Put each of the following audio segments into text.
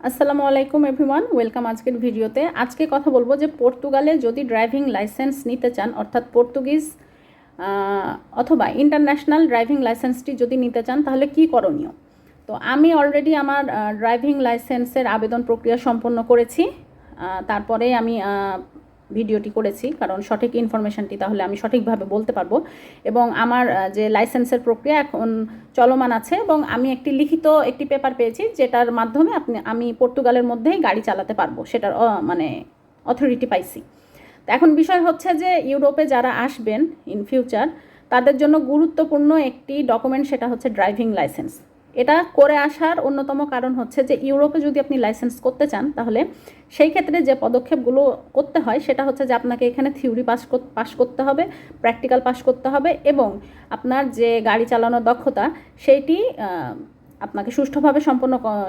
আসসালামু আলাইকুম everyone, welcome আজকের ভিডিওতে। আজকে কথা বলবো যে পর্তুগালে যদি ড্রাইভিং লাইসেন্স নিতে চান, অর্থাৎ পর্তুগিজ অথবা ইন্টারন্যাশনাল ড্রাইভিং লাইসেন্সটি যদি নিতে চান তাহলে কি করণীয়। তো আমি অলরেডি আমার ড্রাইভিং লাইসেন্সের আবেদন প্রক্রিয়া সম্পন্ন করেছি। তারপরে আমি ভিডিওটি করেছি, কারণ সঠিক ইনফরমেশনটি তাহলে আমি সঠিকভাবে বলতে পারবো। এবং আমার যে লাইসেন্সের প্রক্রিয়া এখন চলমান আছে, এবং আমি একটি পেপার পেয়েছি যেটার মাধ্যমে আমি পর্তুগালের মধ্যেই গাড়ি চালাতে পারবো, সেটার মানে অথরিটি পাইছি। তো এখন বিষয় হচ্ছে যে ইউরোপে যারা আসবেন ইন ফিউচার, তাদের জন্য গুরুত্বপূর্ণ একটি ডকুমেন্ট, সেটা হচ্ছে ড্রাইভিং লাইসেন্স। এটা করে আসার অন্যতম কারণ হচ্ছে যে ইউরোপে যদি আপনি লাইসেন্স করতে চান, তাহলে সেই ক্ষেত্রে যে পদক্ষেপগুলো করতে হয় সেটা হচ্ছে যে আপনাকে এখানে থিওরি পাস করতে হবে, প্র্যাকটিক্যাল পাস করতে হবে, এবং আপনার যে গাড়ি চালানোর দক্ষতা সেইটি আপনাকে সুষ্ঠুভাবে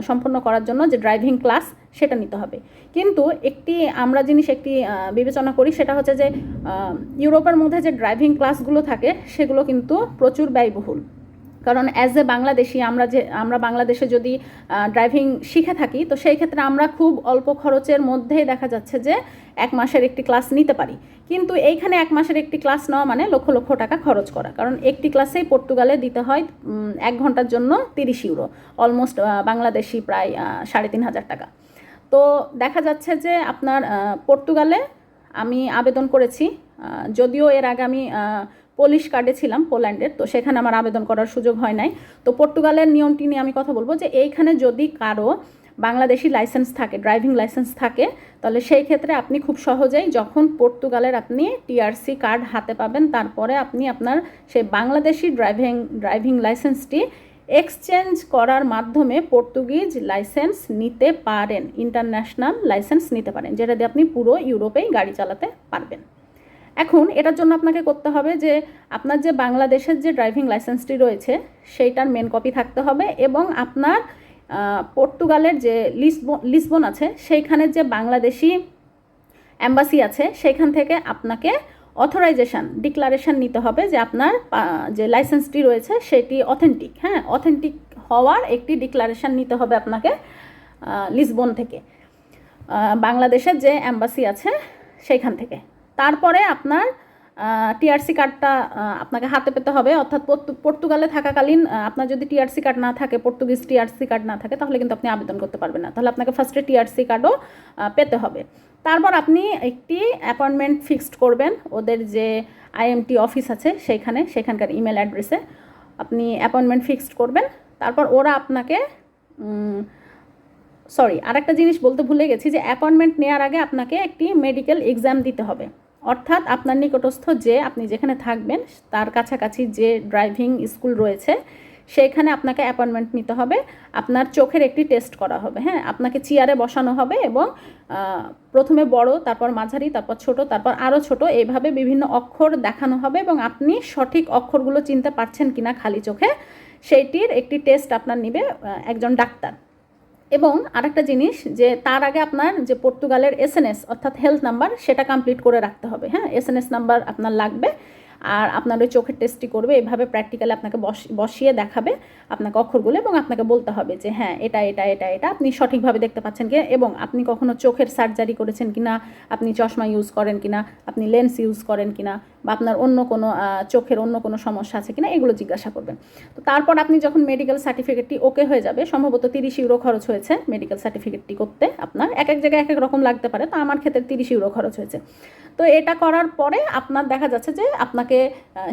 সম্পন্ন করার জন্য যে ড্রাইভিং ক্লাস সেটা নিতে হবে। কিন্তু আমরা বিবেচনা করি, সেটা হচ্ছে যে ইউরোপের মধ্যে যে ড্রাইভিং ক্লাসগুলো থাকে সেগুলো কিন্তু প্রচুর ব্যয়বহুল। কারণ অ্যাজ এ বাংলাদেশি আমরা বাংলাদেশে যদি ড্রাইভিং শিখে থাকি, তো সেই ক্ষেত্রে আমরা খুব অল্প খরচের মধ্যেই দেখা যাচ্ছে যে 1 মাসের একটি ক্লাস নিতে পারি। কিন্তু এইখানে 1 মাসের একটি ক্লাস নেওয়া মানে লক্ষ লক্ষ টাকা খরচ করা, কারণ একটি ক্লাসেই পর্তুগালে দিতে হয় 1 ঘন্টার জন্য 30 ইউরো, অলমোস্ট বাংলাদেশি প্রায় 3,500 টাকা। তো দেখা যাচ্ছে যে আপনার পর্তুগালে আমি আবেদন করেছি, যদিও এর আগে আমি পোলিশ কার্ডে ছিলাম, পোল্যান্ডের, তো সেখানে আমার আবেদন করার সুযোগ হয় নাই। তো পর্তুগালের নিয়মটি নিয়ে আমি কথা বলবো যে এইখানে যদি কারো বাংলাদেশি লাইসেন্স থাকে, ড্রাইভিং লাইসেন্স থাকে, তাহলে সেই ক্ষেত্রে আপনি খুব সহজেই যখন পর্তুগালের আপনি টিআরসি কার্ড হাতে পাবেন, তারপরে আপনি আপনার সেই বাংলাদেশি ড্রাইভিং লাইসেন্সটি এক্সচেঞ্জ করার মাধ্যমে পর্তুগিজ লাইসেন্স নিতে পারেন, ইন্টারন্যাশনাল লাইসেন্স নিতে পারেন, যেটা দিয়ে আপনি পুরো ইউরোপেই গাড়ি চালাতে পারবেন। এখন এটার জন্য আপনাকে করতে হবে যে আপনার যে বাংলাদেশের যে ড্রাইভিং লাইসেন্সটি রয়েছে সেইটার মেন কপি থাকতে হবে, এবং আপনার পর্তুগালের যে লিসবন আছে সেইখানের যে বাংলাদেশি অ্যাম্বাসি আছে সেইখান থেকে আপনাকে ডিক্লারেশন নিতে হবে যে আপনার যে লাইসেন্সটি রয়েছে সেটি অথেন্টিক, অথেন্টিক হওয়ার একটি ডিক্লারেশন নিতে হবে আপনাকে লিসবন থেকে, বাংলাদেশের যে অ্যাম্বাসি আছে সেইখান থেকে। তারপরে আপনার টিআরসি কার্ডটা আপনাকে হাতে পেতে হবে, অর্থাৎ পর্তুগালে থাকাকালীন আপনার যদি টিআরসি কার্ড না থাকে, পর্তুগিজ টিআরসি কার্ড না থাকে, তাহলে কিন্তু আপনি আবেদন করতে পারবেন না। তাহলে আপনাকে ফার্স্টে টিআরসি কার্ডও পেতে হবে। তারপর আপনি একটি অ্যাপয়েন্টমেন্ট ফিক্সড করবেন ওদের যে আইএমটি অফিস আছে সেখানকার ইমেল অ্যাড্রেসে আপনি অ্যাপয়েন্টমেন্ট ফিক্সড করবেন। তারপর ওরা আপনাকে আরেকটা জিনিস বলতে ভুলে গেছি, যে অ্যাপয়েন্টমেন্ট নেওয়ার আগে আপনাকে একটি মেডিকেল এক্সাম দিতে হবে, অর্থাৎ আপনার নিকটস্থ যে আপনি যেখানে থাকবেন তার কাছাকাছি যে ড্রাইভিং স্কুল রয়েছে সেইখানে আপনাকে অ্যাপয়েন্টমেন্ট নিতে হবে। আপনার চোখের একটি টেস্ট করা হবে, আপনাকে চেয়ারে বসানো হবে, এবং প্রথমে বড়, তারপর মাঝারি, তারপর ছোট, তারপর আরও ছোট, এইভাবে বিভিন্ন অক্ষর দেখানো হবে, এবং আপনি সঠিক অক্ষরগুলো চিনতে পারছেন কিনা খালি চোখে সেইটির একটি টেস্ট আপনার নেবে একজন ডাক্তার। এবং আরেকটা জিনিস, যে তার আগে আপনার যে পর্তুগালের এসএনএস অর্থাৎ হেলথ নাম্বার সেটা কমপ্লিট করে রাখতে হবে, এসএনএস নাম্বার আপনার লাগবে। আর আপনার ওই চোখের টেস্টটি করবে, এভাবে প্র্যাকটিক্যালি আপনাকে বসিয়ে দেখাবে আপনাকে অক্ষরগুলো, এবং আপনাকে বলতে হবে যে হ্যাঁ এটা এটা এটা এটা আপনি সঠিকভাবে দেখতে পাচ্ছেন কি, এবং আপনি কখনো চোখের সার্জারি করেছেন কিনা, আপনি চশমা ইউজ করেন কিনা, আপনি লেন্স ইউজ করেন কিনা, বা আপনার অন্য কোনো চোখের অন্য কোনো সমস্যা আছে কিনা, এগুলো জিজ্ঞাসা করবেন। তো তারপর আপনি যখন মেডিকেল সার্টিফিকেটটি ওকে হয়ে যাবে, সম্ভবত 30 ইউরো খরচ হয়েছে মেডিকেল সার্টিফিকেটটি করতে, আপনার এক এক জায়গায় এক এক রকম লাগতে পারে, তো আমার ক্ষেত্রে 30 ইউরো খরচ হয়েছে। তো এটা করার পরে আপনার দেখা যাচ্ছে যে আপনাকে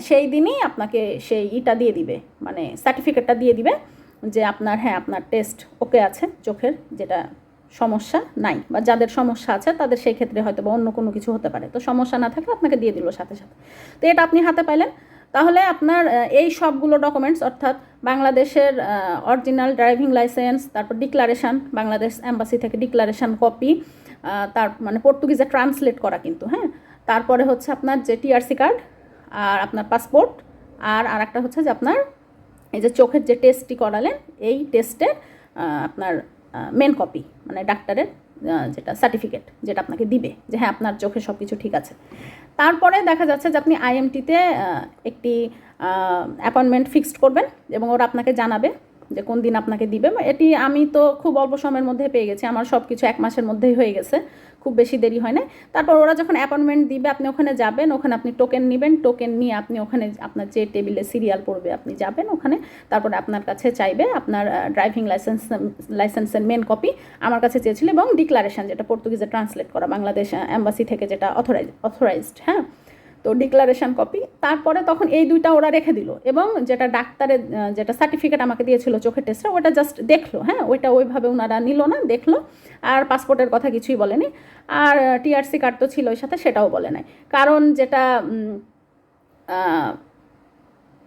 সেই দিনই আপনাকে সেই দিয়ে দিবে, মানে সার্টিফিকেটটা দিয়ে দিবে যে আপনার টেস্ট ওকে আছে, চোখের যেটা সমস্যা নাই, বা যাদের সমস্যা আছে তাদের সেই ক্ষেত্রে হয়তো বা অন্য কোনো কিছু হতে পারে, তো সমস্যা না থাকলে আপনাকে দিয়ে দিল সাথে সাথে। তো এটা আপনি হাতে পাইলেন। তাহলে আপনার এই সবগুলো ডকুমেন্টস, অর্থাৎ বাংলাদেশের অরিজিনাল ড্রাইভিং লাইসেন্স, তারপর ডিক্লারেশান, বাংলাদেশ অ্যাম্বাসি থেকে ডিক্লারেশান কপি, তার মানে পর্তুগিজে ট্রান্সলেট করা কিন্তু, তারপরে হচ্ছে আপনার যে টিআরসি কার্ড, আর আপনার পাসপোর্ট, আর একটা হচ্ছে যে আপনার এই যে চোখের যে টেস্টটি করালেন এই টেস্টের আপনার মেন কপি, মানে ডাক্তারের যেটা সার্টিফিকেট যেটা আপনাকে দিবে যে হ্যাঁ আপনার চোখে সব কিছু ঠিক আছে। তারপরে দেখা যাচ্ছে যে আপনি আইএমটিতে একটি অ্যাপয়েন্টমেন্ট ফিক্সড করবেন, এবং ওরা আপনাকে জানাবে যে কোন দিন আপনাকে দিবে। এটি আমি তো খুব অল্প সময়ের মধ্যে পেয়ে গেছি, আমার সব কিছু 1 মাসের মধ্যেই হয়ে গেছে, খুব বেশি দেরি হয় না। তারপর ওরা যখন অ্যাপয়েন্টমেন্ট দিবে আপনি ওখানে যাবেন, ওখানে আপনি টোকেন নেবেন, টোকেন নিয়ে আপনি ওখানে আপনার যে টেবিলে সিরিয়াল পড়বে আপনি যাবেন ওখানে, তারপরে আপনার কাছে চাইবে আপনার ড্রাইভিং লাইসেন্সের মেন কপি আমার কাছে চেয়েছিল, এবং ডিক্লারেশন যেটা পর্তুগিজে ট্রান্সলেট করা বাংলাদেশ এম্বাসি থেকে যেটা অথরাইজড, হ্যাঁ। তো ডিক্লারেশন কপি, তারপরে তখন এই দুইটা ওরা রেখে দিল, এবং যেটা ডাক্তারের যেটা সার্টিফিকেট আমাকে দিয়েছিল চোখের টেস্টটা, ওটা জাস্ট দেখলো, হ্যাঁ, ওইটা ওইভাবে ওনারা নিল না, দেখলো, আর পাসপোর্টের কথা কিছুই বলেনি, আর টিআরসি কার্ড তো ছিল ওই সাথে, সেটাও বলে নাই, কারণ যেটা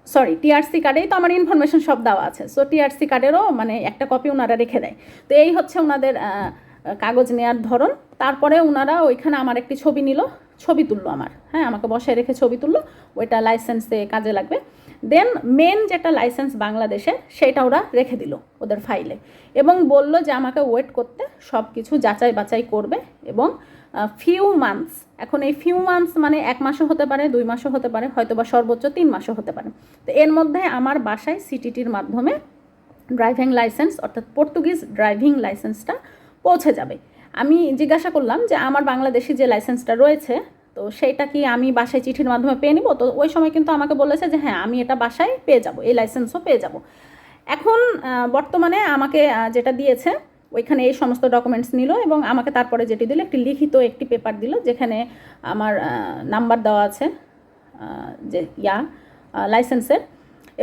সরি টিআরসি কার্ডেই তো আমার ইনফরমেশন সব দেওয়া আছে, সো টিআরসি কার্ডেরও মানে একটা কপি ওনারা রেখে দেয়। তো এই হচ্ছে ওনাদের কাগজ নেওয়ার ধরন। তারপরে ওনারা ওইখানে আমার একটি ছবি নিল, ছবি তুললো আমার, হ্যাঁ, আমাকে বসায় রেখে ছবি তুললো, ওইটা লাইসেন্সে কাজে লাগবে। দেন মেন যেটা লাইসেন্স বাংলাদেশের সেটা ওরা রেখে দিল ওদের ফাইলে, এবং বলল যে আমাকে ওয়েট করতে, সব কিছু যাচাই বাছাই করবে, এবং ফিউ মান্থস, এখন এই ফিউ মান্থস মানে 1 মাসও হতে পারে, 2 মাসও হতে পারে, হয়তো বা সর্বোচ্চ 3 মাসও হতে পারে। তো এর মধ্যে আমার বাসায় সিটিটির মাধ্যমে ড্রাইভিং লাইসেন্স অর্থাৎ পর্তুগিজ ড্রাইভিং লাইসেন্সটা পৌঁছে যাবে। আমি জিজ্ঞাসা করলাম যে আমার বাংলাদেশি যে লাইসেন্সটা রয়েছে, তো সেইটা কি আমি বাসায় চিঠির মাধ্যমে পেয়ে নিব? তো ওই সময় কিন্তু আমাকে বলেছে যে হ্যাঁ, আমি এটা বাসায় পেয়ে যাব, এই লাইসেন্সও পেয়ে যাব। এখন বর্তমানে আমাকে যেটা দিয়েছে, ওইখানে এই সমস্ত ডকুমেন্টস নিল, এবং আমাকে তারপরে যেটি দিল, একটি লিখিত একটি পেপার দিল, যেখানে আমার নাম্বার দেওয়া আছে যে লাইসেন্সের,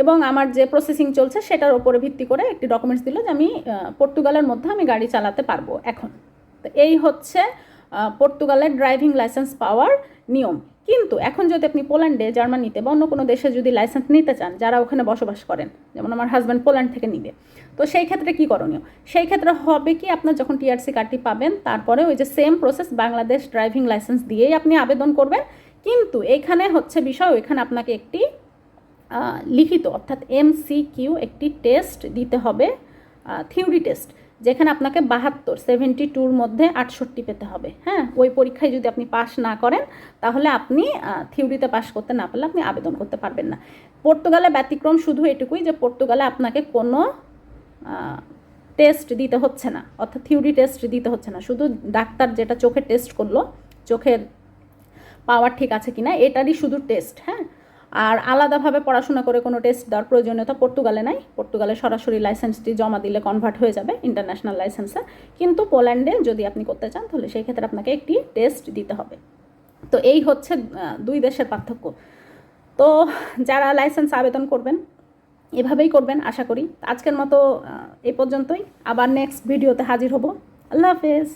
এবং আমার যে প্রসেসিং চলছে সেটার ওপরে ভিত্তি করে একটি ডকুমেন্টস দিল যে আমি পর্তুগালের মধ্যে আমি গাড়ি চালাতে পারবো এখন। তো এই হচ্ছে পর্তুগালের ড্রাইভিং লাইসেন্স পাওয়ার নিয়ম। কিন্তু এখন যদি আপনি পোল্যান্ডে, জার্মানিতে বা অন্য কোনো দেশে যদি লাইসেন্স নিতে চান, যারা ওখানে বসবাস করেন, যেমন আমার হাজব্যান্ড পোল্যান্ড থেকে নিবে, তো সেই ক্ষেত্রে কী করণীয়? সেই ক্ষেত্রে হবে কি, আপনার যখন টিআরসি কার্ডটি পাবেন, তারপরে ওই যে same process Bangladesh driving licence দিয়েই আপনি আবেদন করবেন। কিন্তু এইখানে হচ্ছে বিষয়, ওইখানে আপনাকে একটি লিখিত অর্থাৎ MCQ একটি টেস্ট দিতে হবে, থিওরি টেস্ট, যেখানে আপনাকে 72 মধ্যে 68 পেতে হবে, হ্যাঁ। ওই পরীক্ষায় যদি আপনি পাস না করেন, তাহলে আপনি থিওরিতে পাস করতে না পারলে আপনি আবেদন করতে পারবেন না। পর্তুগালে ব্যতিক্রম শুধু এটুকুই যে পর্তুগালে আপনাকে কোনো টেস্ট দিতে হচ্ছে না, অর্থাৎ থিওরি টেস্ট দিতে হচ্ছে না, শুধু ডাক্তার যেটা চোখের টেস্ট করলো, চোখের পাওয়ার ঠিক আছে কিনা এটারই শুধু টেস্ট, হ্যাঁ। আর আলাদাভাবে পড়াশোনা করে কোনো টেস্ট দেওয়ার প্রয়োজনীয়তা পর্তুগালে নাই। পর্তুগালে সরাসরি লাইসেন্সটি জমা দিলে কনভার্ট হয়ে যাবে ইন্টারন্যাশনাল লাইসেন্সে, কিন্তু পোল্যান্ডে যদি আপনি করতে চান তাহলে সেই ক্ষেত্রে আপনাকে একটি টেস্ট দিতে হবে। তো এই হচ্ছে 2 দেশের পার্থক্য। তো যারা লাইসেন্স আবেদন করবেন এভাবেই করবেন আশা করি। আজকের মতো এই পর্যন্তই, আবার নেক্সট ভিডিওতে হাজির হব। আল্লাহ হাফেজ।